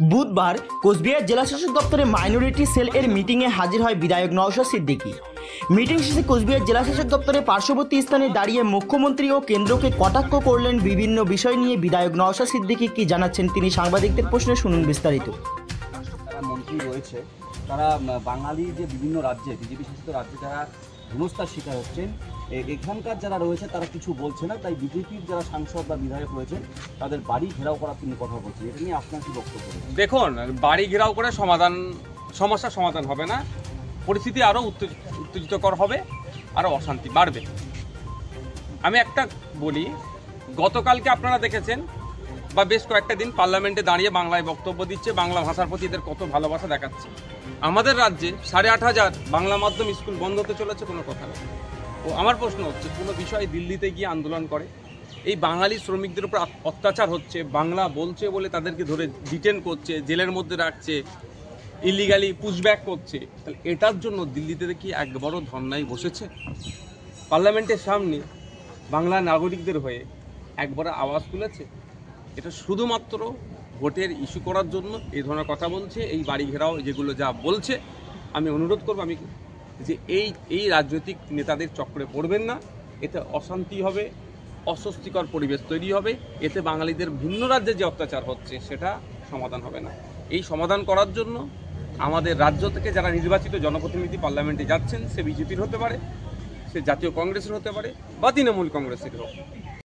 বুধবার কোচবিহার জেলা শাসক দপ্তরে মাইনরিটি সেল এর মিটিংয়ে হাজির হয় বিধায়ক নওশাদ সিদ্দিকী। মিটিং শেষে কোচবিহার জেলা শাসক দপ্তরের পার্শ্ববর্তী স্থানে দাঁড়িয়ে মুখ্যমন্ত্রী ও কেন্দ্রকে কটাক্ষ করলেন। বিভিন্ন বিষয় নিয়ে বিধায়ক নওশাদ সিদ্দিকী কি জানাচ্ছেন তিনি সাংবাদিকদের প্রশ্নে শুনুন বিস্তারিত। যারা মন্ত্রী রয়েছে তারা বাঙালি যে বিভিন্ন রাজ্যে বিজেপি শাসিত রাজ্যে যারা হেনস্থার শিকার হচ্ছেন, এখানকার যারা রয়েছে তারা কিছু বলছে না, তাই বিজেপির যারা সাংসদ বা বিধায়ক রয়েছেন তাদের বাড়ি ঘেরাও করার তিনি কথা বলছেন। এটা নিয়ে আপনার কি বক্তব্য? দেখুন, বাড়ি ঘেরাও করে সমস্যার সমাধান হবে না, পরিস্থিতি আরও উত্তেজিতকর হবে, আরও অশান্তি বাড়বে। আমি একটা বলি, গতকালকে আপনারা দেখেছেন বা বেশ কয়েকটা দিন পার্লামেন্টে দাঁড়িয়ে বাংলায় বক্তব্য দিচ্ছে, বাংলা ভাষার প্রতি এদের কত ভালোবাসা দেখাচ্ছে। আমাদের রাজ্যে 8,500 বাংলা মাধ্যম স্কুল বন্ধ হতে চলেছে, কোনো কথা নেই। ও আমার প্রশ্ন হচ্ছে, কোনো বিষয়ে দিল্লিতে গিয়ে আন্দোলন করে এই বাঙালি শ্রমিকদের উপর অত্যাচার হচ্ছে, বাংলা বলছে বলে তাদেরকে ধরে ডিটেন করছে, জেলের মধ্যে রাখছে, ইলিগালি পুশব্যাক করছে, তাহলে এটার জন্য দিল্লিতে কি একবারও ধর্নায় বসেছে? পার্লামেন্টের সামনে বাংলা নাগরিকদের হয়ে একবার আওয়াজ তুলেছে? এটা শুধুমাত্র ভোটের ইস্যু করার জন্য এই ধরনের কথা বলছে। এই বাড়ি ঘেরাও যেগুলো যা বলছে, আমি অনুরোধ করবো যে এই রাজনৈতিক নেতাদের চক্রে পড়বেন না। এতে অশান্তি হবে, অস্বস্তিকর পরিবেশ তৈরি হবে, এতে বাঙালিদের ভিন্ন রাজ্যে যে অত্যাচার হচ্ছে সেটা সমাধান হবে না। এই সমাধান করার জন্য আমাদের রাজ্য থেকে যারা নির্বাচিত জনপ্রতিনিধি পার্লামেন্টে যাচ্ছেন, সে বিজেপির হতে পারে, সে জাতীয় কংগ্রেসের হতে পারে বা তৃণমূল কংগ্রেসের হোক,